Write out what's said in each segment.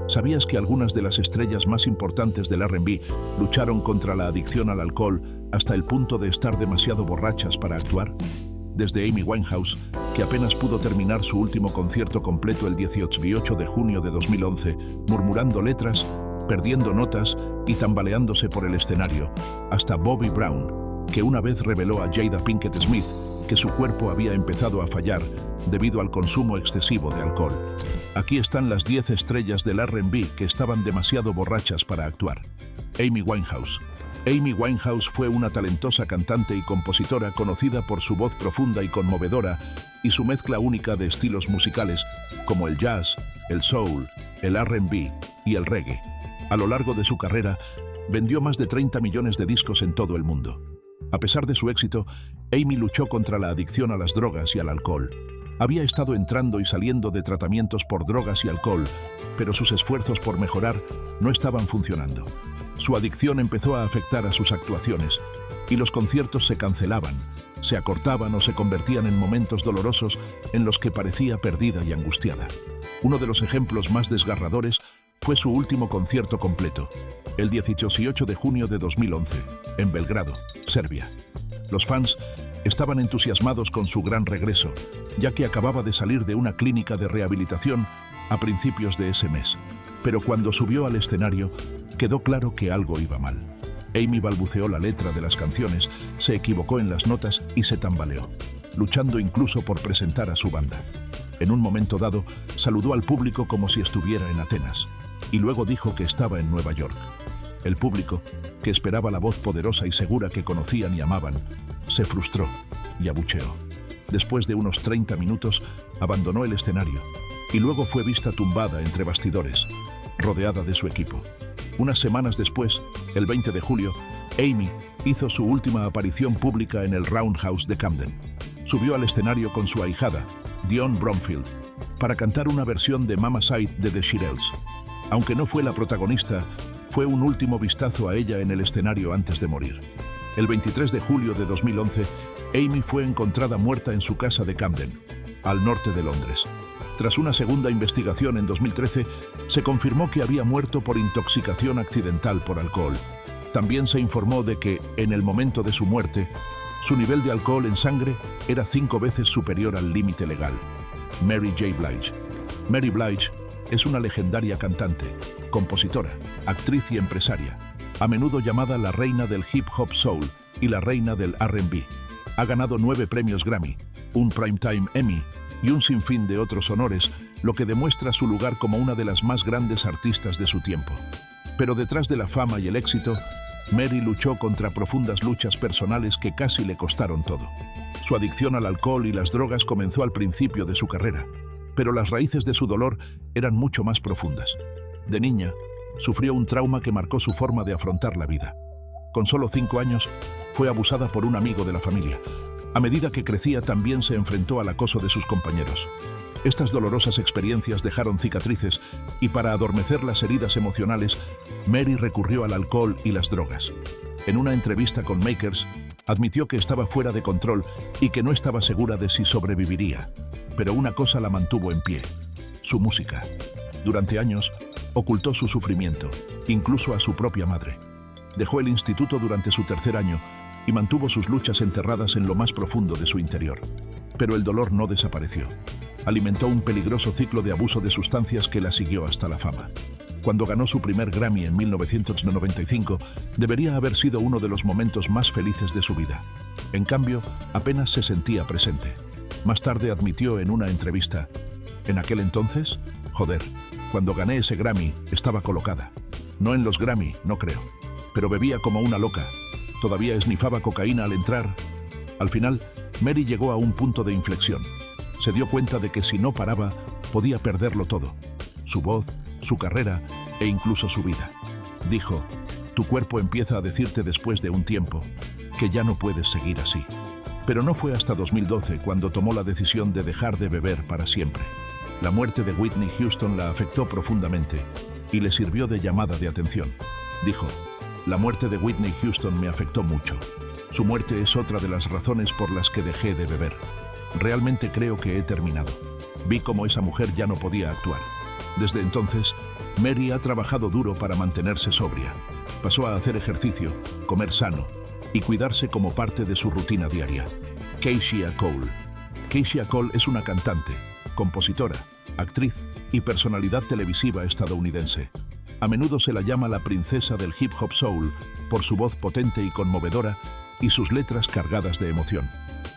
¿Sabías que algunas de las estrellas más importantes del R&B lucharon contra la adicción al alcohol hasta el punto de estar demasiado borrachas para actuar? Desde Amy Winehouse, que apenas pudo terminar su último concierto completo el 18 de junio de 2011, murmurando letras, perdiendo notas y tambaleándose por el escenario, hasta Bobby Brown, que una vez reveló a Jada Pinkett Smith que su cuerpo había empezado a fallar debido al consumo excesivo de alcohol. Aquí están las 10 estrellas del R&B que estaban demasiado borrachas para actuar. Amy Winehouse. Amy Winehouse fue una talentosa cantante y compositora conocida por su voz profunda y conmovedora y su mezcla única de estilos musicales como el jazz, el soul, el R&B y el reggae. A lo largo de su carrera, vendió más de 30 millones de discos en todo el mundo. A pesar de su éxito, Amy luchó contra la adicción a las drogas y al alcohol. Había estado entrando y saliendo de tratamientos por drogas y alcohol, pero sus esfuerzos por mejorar no estaban funcionando. Su adicción empezó a afectar a sus actuaciones, y los conciertos se cancelaban, se acortaban o se convertían en momentos dolorosos en los que parecía perdida y angustiada. Uno de los ejemplos más desgarradores fue su último concierto completo, el 18 de junio de 2011, en Belgrado, Serbia. Los fans estaban entusiasmados con su gran regreso, ya que acababa de salir de una clínica de rehabilitación a principios de ese mes. Pero cuando subió al escenario, quedó claro que algo iba mal. Amy balbuceó la letra de las canciones, se equivocó en las notas y se tambaleó, luchando incluso por presentar a su banda. En un momento dado, saludó al público como si estuviera en Atenas, y luego dijo que estaba en Nueva York. El público, que esperaba la voz poderosa y segura que conocían y amaban, se frustró y abucheó. Después de unos 30 minutos, abandonó el escenario y luego fue vista tumbada entre bastidores, rodeada de su equipo. Unas semanas después, el 20 de julio, Amy hizo su última aparición pública en el Roundhouse de Camden. Subió al escenario con su ahijada, Dionne Bromfield, para cantar una versión de Mama Said de The Shirelles. Aunque no fue la protagonista, fue un último vistazo a ella en el escenario antes de morir. El 23 de julio de 2011, Amy fue encontrada muerta en su casa de Camden, al norte de Londres. Tras una segunda investigación en 2013, se confirmó que había muerto por intoxicación accidental por alcohol. También se informó de que, en el momento de su muerte, su nivel de alcohol en sangre era 5 veces superior al límite legal. Mary J. Blige. Mary Blige es una legendaria cantante, compositora, actriz y empresaria, a menudo llamada la reina del hip hop soul y la reina del R&B. Ha ganado 9 premios Grammy, un Primetime Emmy y un sinfín de otros honores, lo que demuestra su lugar como una de las más grandes artistas de su tiempo. Pero detrás de la fama y el éxito, Mary luchó contra profundas luchas personales que casi le costaron todo. Su adicción al alcohol y las drogas comenzó al principio de su carrera, pero las raíces de su dolor eran mucho más profundas. De niña, sufrió un trauma que marcó su forma de afrontar la vida. Con solo 5 años, fue abusada por un amigo de la familia. A medida que crecía, también se enfrentó al acoso de sus compañeros. Estas dolorosas experiencias dejaron cicatrices y para adormecer las heridas emocionales, Mary recurrió al alcohol y las drogas. En una entrevista con Makers, admitió que estaba fuera de control y que no estaba segura de si sobreviviría. Pero una cosa la mantuvo en pie: su música. Durante años, ocultó su sufrimiento, incluso a su propia madre. Dejó el instituto durante su 3er año y mantuvo sus luchas enterradas en lo más profundo de su interior. Pero el dolor no desapareció. Alimentó un peligroso ciclo de abuso de sustancias que la siguió hasta la fama. Cuando ganó su primer Grammy en 1995, debería haber sido uno de los momentos más felices de su vida. En cambio, apenas se sentía presente. Más tarde admitió en una entrevista: «En aquel entonces, joder, cuando gané ese Grammy, estaba colocada. No en los Grammy, no creo. Pero bebía como una loca. Todavía esnifaba cocaína al entrar». Al final, Mary llegó a un punto de inflexión. Se dio cuenta de que si no paraba, podía perderlo todo: su voz, su carrera e incluso su vida. Dijo: «Tu cuerpo empieza a decirte después de un tiempo que ya no puedes seguir así». Pero no fue hasta 2012 cuando tomó la decisión de dejar de beber para siempre. La muerte de Whitney Houston la afectó profundamente y le sirvió de llamada de atención. Dijo: «La muerte de Whitney Houston me afectó mucho. Su muerte es otra de las razones por las que dejé de beber. Realmente creo que he terminado. Vi cómo esa mujer ya no podía actuar. Desde entonces, Mary ha trabajado duro para mantenerse sobria. Pasó a hacer ejercicio, comer sano y cuidarse como parte de su rutina diaria. Keyshia Cole. Keyshia Cole es una cantante, compositora, actriz y personalidad televisiva estadounidense. A menudo se la llama la princesa del hip hop soul por su voz potente y conmovedora y sus letras cargadas de emoción.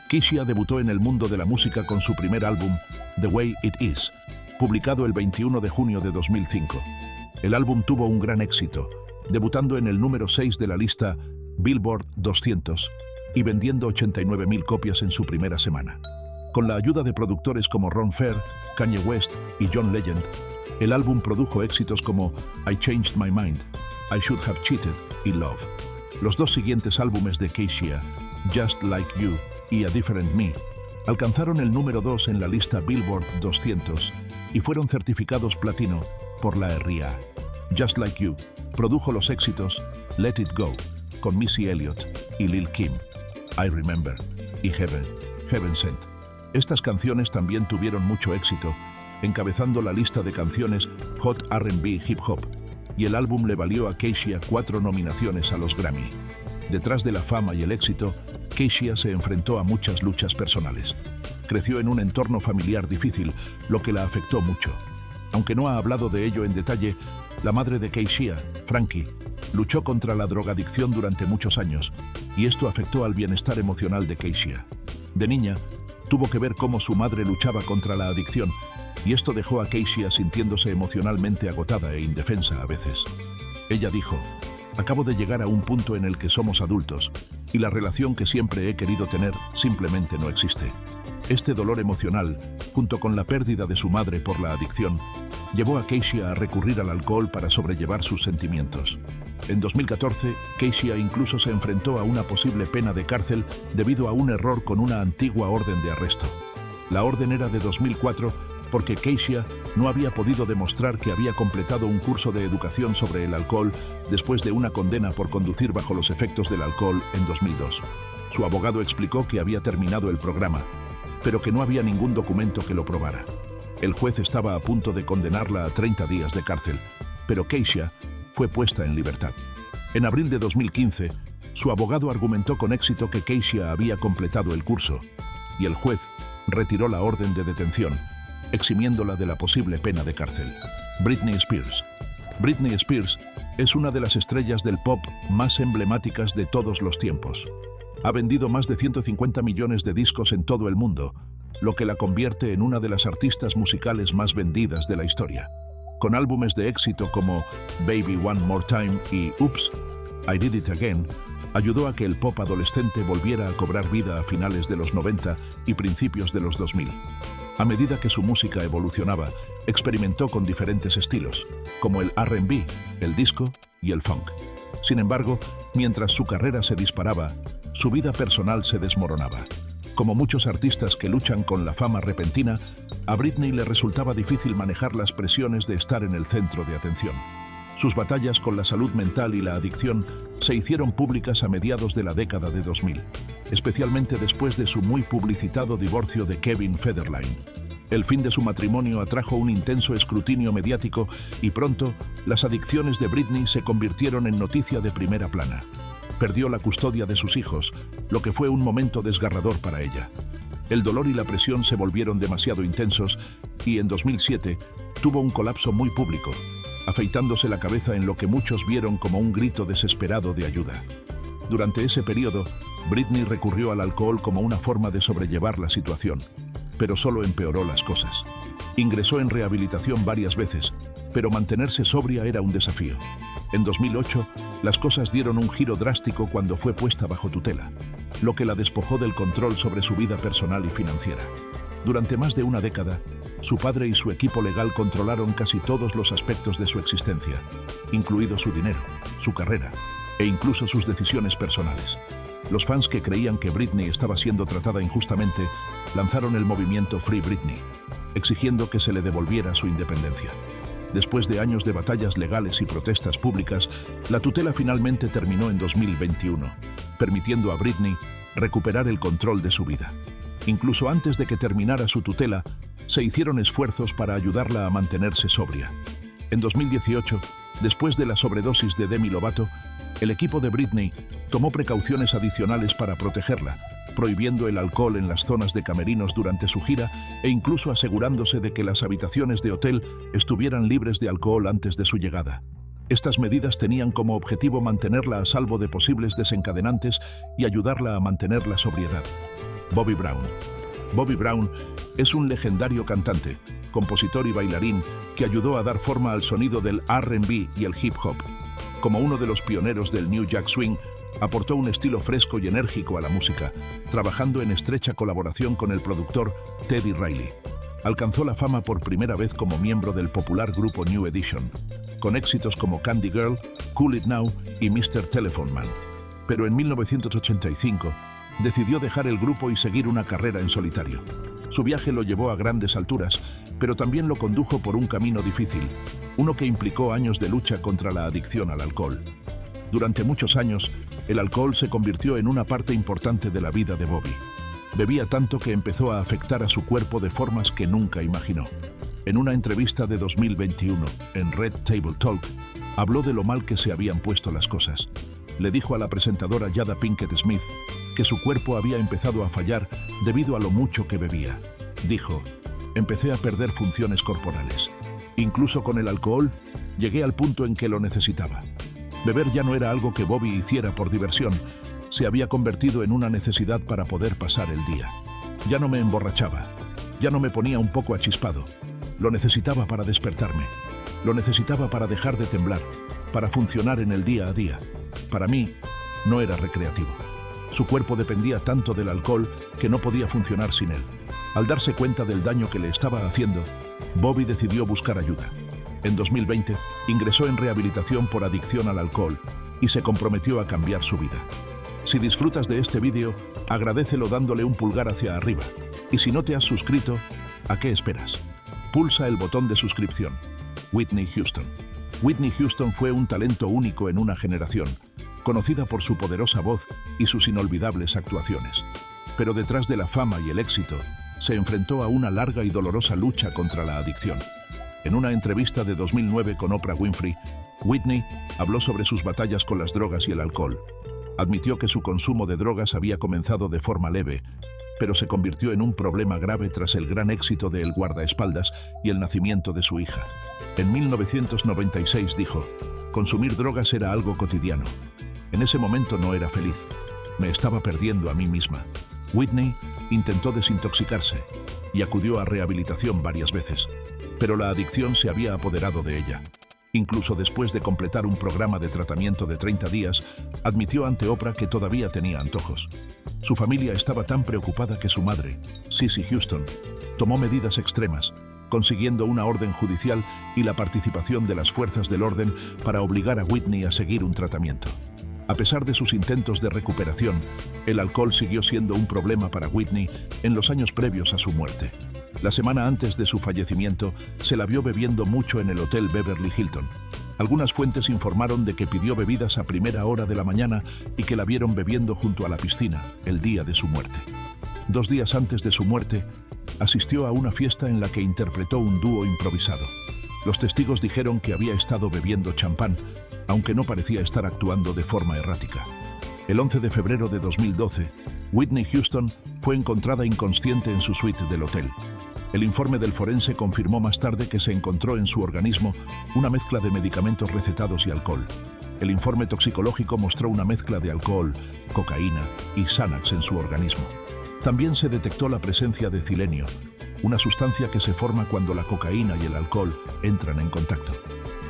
Keyshia debutó en el mundo de la música con su primer álbum, The Way It Is, publicado el 21 de junio de 2005. El álbum tuvo un gran éxito, debutando en el número 6 de la lista Billboard 200 y vendiendo 89.000 copias en su primera semana. Con la ayuda de productores como Ron Fair, Kanye West y John Legend, el álbum produjo éxitos como I Changed My Mind, I Should Have Cheated y Love. Los dos siguientes álbumes de Keyshia, Just Like You y A Different Me, alcanzaron el número 2 en la lista Billboard 200 y fueron certificados platino por la RIAA. Just Like You produjo los éxitos Let It Go con Missy Elliott y Lil Kim, I Remember y Heaven Sent. Estas canciones también tuvieron mucho éxito, encabezando la lista de canciones Hot R&B Hip Hop, y el álbum le valió a Keyshia 4 nominaciones a los Grammy. Detrás de la fama y el éxito, Keyshia se enfrentó a muchas luchas personales. Creció en un entorno familiar difícil, lo que la afectó mucho. Aunque no ha hablado de ello en detalle, la madre de Keyshia, Frankie, luchó contra la drogadicción durante muchos años, y esto afectó al bienestar emocional de Keyshia. De niña, tuvo que ver cómo su madre luchaba contra la adicción, y esto dejó a Keyshia sintiéndose emocionalmente agotada e indefensa a veces. Ella dijo: "Acabo de llegar a un punto en el que somos adultos, y la relación que siempre he querido tener simplemente no existe". Este dolor emocional, junto con la pérdida de su madre por la adicción, llevó a Keyshia a recurrir al alcohol para sobrellevar sus sentimientos. En 2014, Keyshia incluso se enfrentó a una posible pena de cárcel debido a un error con una antigua orden de arresto. La orden era de 2004 porque Keyshia no había podido demostrar que había completado un curso de educación sobre el alcohol después de una condena por conducir bajo los efectos del alcohol en 2002. Su abogado explicó que había terminado el programa, pero que no había ningún documento que lo probara. El juez estaba a punto de condenarla a 30 días de cárcel, pero Keyshia fue puesta en libertad. En abril de 2015, su abogado argumentó con éxito que Keyshia había completado el curso, y el juez retiró la orden de detención, eximiéndola de la posible pena de cárcel. Britney Spears. Britney Spears es una de las estrellas del pop más emblemáticas de todos los tiempos. Ha vendido más de 150 millones de discos en todo el mundo, lo que la convierte en una de las artistas musicales más vendidas de la historia. Con álbumes de éxito como Baby One More Time y Oops, I Did It Again, ayudó a que el pop adolescente volviera a cobrar vida a finales de los 90 y principios de los 2000. A medida que su música evolucionaba, experimentó con diferentes estilos, como el R&B, el disco y el funk. Sin embargo, mientras su carrera se disparaba, su vida personal se desmoronaba. Como muchos artistas que luchan con la fama repentina, a Britney le resultaba difícil manejar las presiones de estar en el centro de atención. Sus batallas con la salud mental y la adicción se hicieron públicas a mediados de la década de 2000, especialmente después de su muy publicitado divorcio de Kevin Federline. El fin de su matrimonio atrajo un intenso escrutinio mediático y pronto las adicciones de Britney se convirtieron en noticia de primera plana. Perdió la custodia de sus hijos, lo que fue un momento desgarrador para ella. El dolor y la presión se volvieron demasiado intensos y en 2007 tuvo un colapso muy público, afeitándose la cabeza en lo que muchos vieron como un grito desesperado de ayuda. Durante ese periodo, Britney recurrió al alcohol como una forma de sobrellevar la situación, pero solo empeoró las cosas. Ingresó en rehabilitación varias veces, pero mantenerse sobria era un desafío. En 2008, las cosas dieron un giro drástico cuando fue puesta bajo tutela, lo que la despojó del control sobre su vida personal y financiera. Durante más de una década, su padre y su equipo legal controlaron casi todos los aspectos de su existencia, incluido su dinero, su carrera e incluso sus decisiones personales. Los fans que creían que Britney estaba siendo tratada injustamente lanzaron el movimiento Free Britney, exigiendo que se le devolviera su independencia. Después de años de batallas legales y protestas públicas, la tutela finalmente terminó en 2021, permitiendo a Britney recuperar el control de su vida. Incluso antes de que terminara su tutela, se hicieron esfuerzos para ayudarla a mantenerse sobria. En 2018, después de la sobredosis de Demi Lovato, el equipo de Britney tomó precauciones adicionales para protegerla, prohibiendo el alcohol en las zonas de camerinos durante su gira e incluso asegurándose de que las habitaciones de hotel estuvieran libres de alcohol antes de su llegada. Estas medidas tenían como objetivo mantenerla a salvo de posibles desencadenantes y ayudarla a mantener la sobriedad. Bobby Brown. Bobby Brown es un legendario cantante, compositor y bailarín que ayudó a dar forma al sonido del R&B y el hip hop. Como uno de los pioneros del New Jack Swing, aportó un estilo fresco y enérgico a la música, trabajando en estrecha colaboración con el productor Teddy Riley. Alcanzó la fama por primera vez como miembro del popular grupo New Edition, con éxitos como Candy Girl, Cool It Now y Mr. Telephone Man. Pero en 1985 decidió dejar el grupo y seguir una carrera en solitario. Su viaje lo llevó a grandes alturas, pero también lo condujo por un camino difícil, uno que implicó años de lucha contra la adicción al alcohol. Durante muchos años, el alcohol se convirtió en una parte importante de la vida de Bobby. Bebía tanto que empezó a afectar a su cuerpo de formas que nunca imaginó. En una entrevista de 2021 en Red Table Talk, habló de lo mal que se habían puesto las cosas. Le dijo a la presentadora Jada Pinkett Smith que su cuerpo había empezado a fallar debido a lo mucho que bebía. Dijo: «Empecé a perder funciones corporales. Incluso con el alcohol, llegué al punto en que lo necesitaba». Beber ya no era algo que Bobby hiciera por diversión, se había convertido en una necesidad para poder pasar el día. Ya no me emborrachaba, ya no me ponía un poco achispado. Lo necesitaba para despertarme, lo necesitaba para dejar de temblar, para funcionar en el día a día. Para mí, no era recreativo. Su cuerpo dependía tanto del alcohol que no podía funcionar sin él. Al darse cuenta del daño que le estaba haciendo, Bobby decidió buscar ayuda. En 2020, ingresó en rehabilitación por adicción al alcohol y se comprometió a cambiar su vida. Si disfrutas de este vídeo, agradécelo dándole un pulgar hacia arriba. Y si no te has suscrito, ¿a qué esperas? Pulsa el botón de suscripción. Whitney Houston. Whitney Houston fue un talento único en una generación, conocida por su poderosa voz y sus inolvidables actuaciones. Pero detrás de la fama y el éxito, se enfrentó a una larga y dolorosa lucha contra la adicción. En una entrevista de 2009 con Oprah Winfrey, Whitney habló sobre sus batallas con las drogas y el alcohol. Admitió que su consumo de drogas había comenzado de forma leve, pero se convirtió en un problema grave tras el gran éxito de El guardaespaldas y el nacimiento de su hija. En 1996 dijo: «Consumir drogas era algo cotidiano. En ese momento no era feliz. Me estaba perdiendo a mí misma». Whitney intentó desintoxicarse y acudió a rehabilitación varias veces, pero la adicción se había apoderado de ella. Incluso después de completar un programa de tratamiento de 30 días, admitió ante Oprah que todavía tenía antojos. Su familia estaba tan preocupada que su madre, Cissy Houston, tomó medidas extremas, consiguiendo una orden judicial y la participación de las fuerzas del orden para obligar a Whitney a seguir un tratamiento. A pesar de sus intentos de recuperación, el alcohol siguió siendo un problema para Whitney en los años previos a su muerte. La semana antes de su fallecimiento, se la vio bebiendo mucho en el Hotel Beverly Hilton. Algunas fuentes informaron de que pidió bebidas a primera hora de la mañana y que la vieron bebiendo junto a la piscina el día de su muerte. 2 días antes de su muerte, asistió a una fiesta en la que interpretó un dúo improvisado. Los testigos dijeron que había estado bebiendo champán, aunque no parecía estar actuando de forma errática. El 11 de febrero de 2012, Whitney Houston fue encontrada inconsciente en su suite del hotel. El informe del forense confirmó más tarde que se encontró en su organismo una mezcla de medicamentos recetados y alcohol. El informe toxicológico mostró una mezcla de alcohol, cocaína y Xanax en su organismo. También se detectó la presencia de cilenio, una sustancia que se forma cuando la cocaína y el alcohol entran en contacto.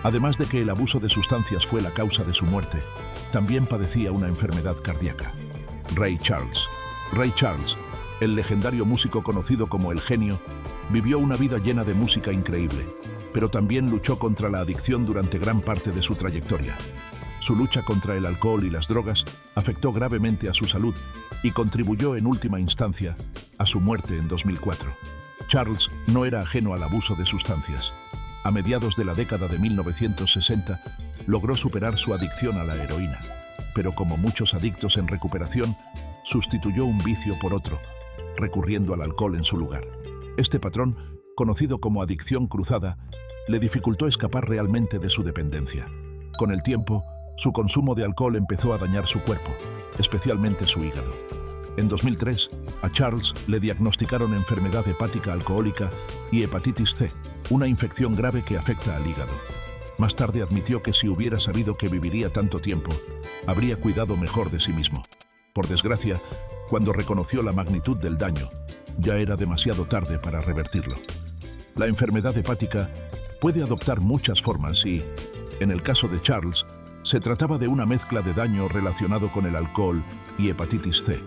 Además de que el abuso de sustancias fue la causa de su muerte, también padecía una enfermedad cardíaca. Ray Charles. Ray Charles, el legendario músico conocido como el genio, vivió una vida llena de música increíble, pero también luchó contra la adicción durante gran parte de su trayectoria. Su lucha contra el alcohol y las drogas afectó gravemente a su salud y contribuyó en última instancia a su muerte en 2004. Charles no era ajeno al abuso de sustancias. A mediados de la década de 1960, logró superar su adicción a la heroína, pero como muchos adictos en recuperación, sustituyó un vicio por otro, recurriendo al alcohol en su lugar. Este patrón, conocido como adicción cruzada, le dificultó escapar realmente de su dependencia. Con el tiempo, su consumo de alcohol empezó a dañar su cuerpo, especialmente su hígado. En 2003, a Charles le diagnosticaron enfermedad hepática alcohólica y hepatitis C, una infección grave que afecta al hígado. Más tarde admitió que si hubiera sabido que viviría tanto tiempo, habría cuidado mejor de sí mismo. Por desgracia, cuando reconoció la magnitud del daño, ya era demasiado tarde para revertirlo. La enfermedad hepática puede adoptar muchas formas y, en el caso de Charles, se trataba de una mezcla de daño relacionado con el alcohol y hepatitis C.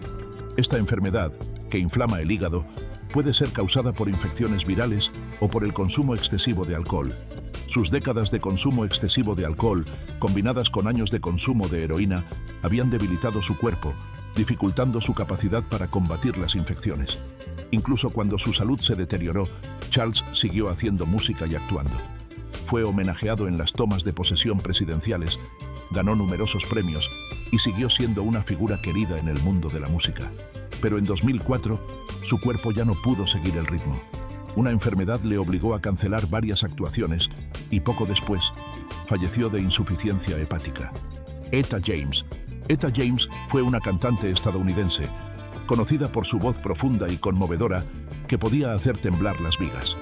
Esta enfermedad, que inflama el hígado, puede ser causada por infecciones virales o por el consumo excesivo de alcohol. Sus décadas de consumo excesivo de alcohol, combinadas con años de consumo de heroína, habían debilitado su cuerpo, dificultando su capacidad para combatir las infecciones. Incluso cuando su salud se deterioró, Charles siguió haciendo música y actuando. Fue homenajeado en las tomas de posesión presidenciales, ganó numerosos premios y siguió siendo una figura querida en el mundo de la música. Pero en 2004, su cuerpo ya no pudo seguir el ritmo. Una enfermedad le obligó a cancelar varias actuaciones y poco después falleció de insuficiencia hepática. Etta James. Etta James fue una cantante estadounidense, conocida por su voz profunda y conmovedora que podía hacer temblar las vigas.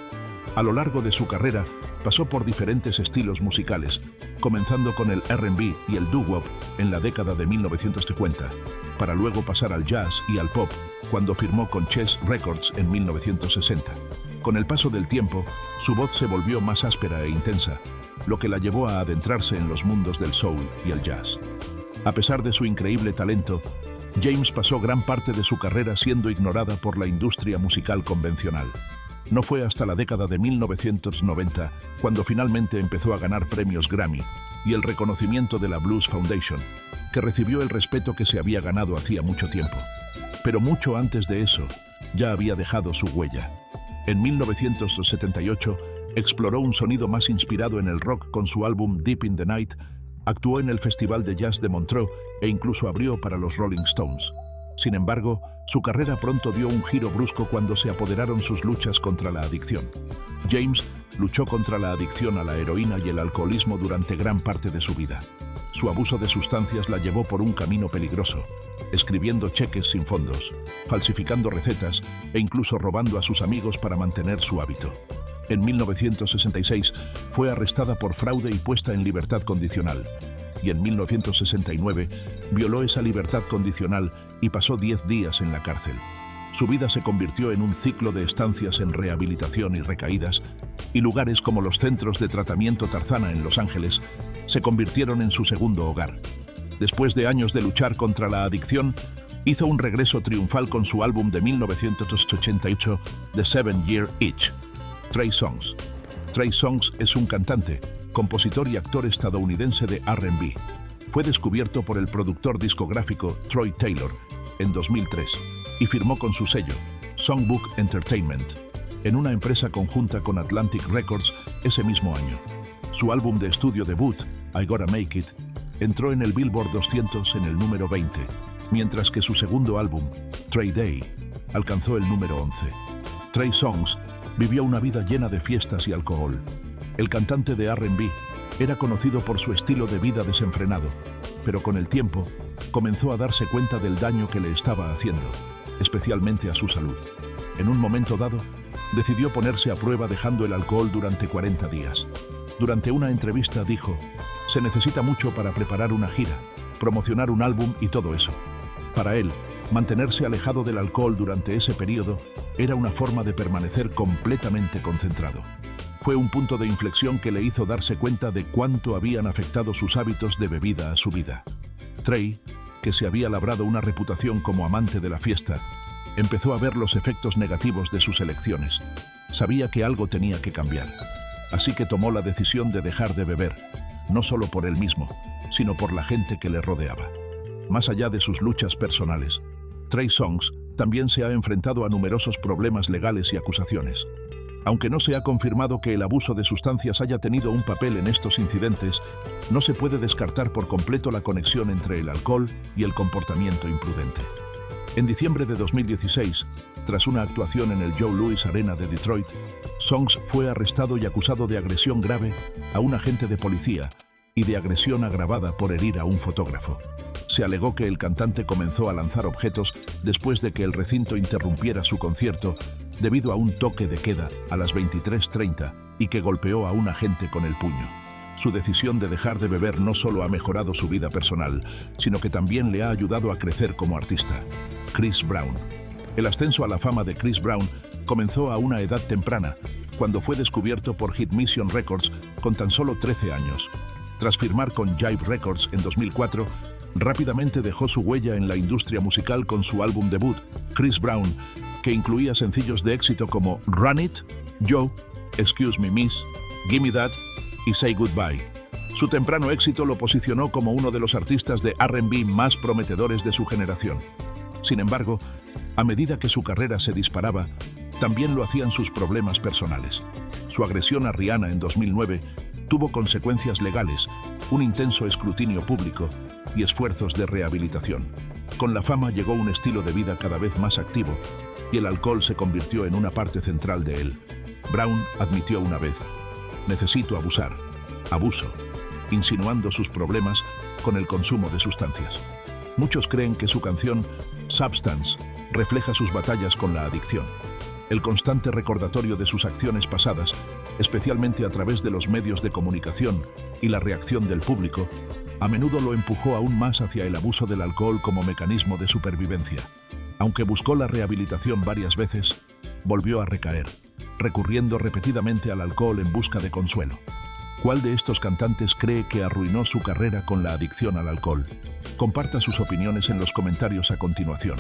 A lo largo de su carrera, pasó por diferentes estilos musicales, comenzando con el R&B y el doo-wop en la década de 1950, para luego pasar al jazz y al pop cuando firmó con Chess Records en 1960. Con el paso del tiempo, su voz se volvió más áspera e intensa, lo que la llevó a adentrarse en los mundos del soul y el jazz. A pesar de su increíble talento, James pasó gran parte de su carrera siendo ignorada por la industria musical convencional. No fue hasta la década de 1990 cuando finalmente empezó a ganar premios Grammy y el reconocimiento de la Blues Foundation, que recibió el respeto que se había ganado hacía mucho tiempo. Pero mucho antes de eso, ya había dejado su huella. En 1978, exploró un sonido más inspirado en el rock con su álbum Deep in the Night, actuó en el Festival de Jazz de Montreux e incluso abrió para los Rolling Stones. Sin embargo, su carrera pronto dio un giro brusco cuando se apoderaron sus luchas contra la adicción. James luchó contra la adicción a la heroína y el alcoholismo durante gran parte de su vida. Su abuso de sustancias la llevó por un camino peligroso, escribiendo cheques sin fondos, falsificando recetas e incluso robando a sus amigos para mantener su hábito. En 1966 fue arrestada por fraude y puesta en libertad condicional, y en 1969 violó esa libertad condicional y pasó 10 días en la cárcel. Su vida se convirtió en un ciclo de estancias en rehabilitación y recaídas, y lugares como los centros de tratamiento Tarzana en Los Ángeles se convirtieron en su segundo hogar. Después de años de luchar contra la adicción, hizo un regreso triunfal con su álbum de 1988, The 7-Year Itch. Trey Songz. Trey Songz es un cantante, compositor y actor estadounidense de R&B. Fue descubierto por el productor discográfico Troy Taylor en 2003 y firmó con su sello, Songbook Entertainment, en una empresa conjunta con Atlantic Records ese mismo año. Su álbum de estudio debut, I Gotta Make It, entró en el Billboard 200 en el número 20, mientras que su segundo álbum, Trey Day, alcanzó el número 11. Trey Songz vivió una vida llena de fiestas y alcohol. El cantante de R&B era conocido por su estilo de vida desenfrenado, pero con el tiempo comenzó a darse cuenta del daño que le estaba haciendo, especialmente a su salud. En un momento dado, decidió ponerse a prueba dejando el alcohol durante 40 días. Durante una entrevista dijo: "Se necesita mucho para preparar una gira, promocionar un álbum y todo eso". Para él, mantenerse alejado del alcohol durante ese periodo era una forma de permanecer completamente concentrado. Fue un punto de inflexión que le hizo darse cuenta de cuánto habían afectado sus hábitos de bebida a su vida. Trey, que se había labrado una reputación como amante de la fiesta, empezó a ver los efectos negativos de sus elecciones. Sabía que algo tenía que cambiar, así que tomó la decisión de dejar de beber, no solo por él mismo, sino por la gente que le rodeaba. Más allá de sus luchas personales, Trey Songz también se ha enfrentado a numerosos problemas legales y acusaciones. Aunque no se ha confirmado que el abuso de sustancias haya tenido un papel en estos incidentes, no se puede descartar por completo la conexión entre el alcohol y el comportamiento imprudente. En diciembre de 2016, Tras una actuación en el Joe Louis Arena de Detroit, Songs fue arrestado y acusado de agresión grave a un agente de policía y de agresión agravada por herir a un fotógrafo. Se alegó que el cantante comenzó a lanzar objetos después de que el recinto interrumpiera su concierto debido a un toque de queda a las 23:30 y que golpeó a un agente con el puño. Su decisión de dejar de beber no solo ha mejorado su vida personal, sino que también le ha ayudado a crecer como artista. Chris Brown. El ascenso a la fama de Chris Brown comenzó a una edad temprana, cuando fue descubierto por Hit Mission Records con tan solo 13 años. Tras firmar con Jive Records en 2004, rápidamente dejó su huella en la industria musical con su álbum debut, Chris Brown, que incluía sencillos de éxito como Run It, Joe, Excuse Me Miss, Gimme That y Say Goodbye. Su temprano éxito lo posicionó como uno de los artistas de R&B más prometedores de su generación. Sin embargo, a medida que su carrera se disparaba, también lo hacían sus problemas personales. Su agresión a Rihanna en 2009 tuvo consecuencias legales, un intenso escrutinio público y esfuerzos de rehabilitación. Con la fama llegó un estilo de vida cada vez más activo y el alcohol se convirtió en una parte central de él. Brown admitió una vez: "Necesito abusar, abuso", insinuando sus problemas con el consumo de sustancias. Muchos creen que su canción Substance refleja sus batallas con la adicción. El constante recordatorio de sus acciones pasadas, especialmente a través de los medios de comunicación y la reacción del público, a menudo lo empujó aún más hacia el abuso del alcohol como mecanismo de supervivencia. Aunque buscó la rehabilitación varias veces, volvió a recaer, recurriendo repetidamente al alcohol en busca de consuelo. ¿Cuál de estos cantantes cree que arruinó su carrera con la adicción al alcohol? Comparta sus opiniones en los comentarios a continuación.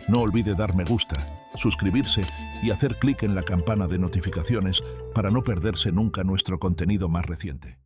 No olvide dar me gusta, suscribirse y hacer clic en la campana de notificaciones para no perderse nunca nuestro contenido más reciente.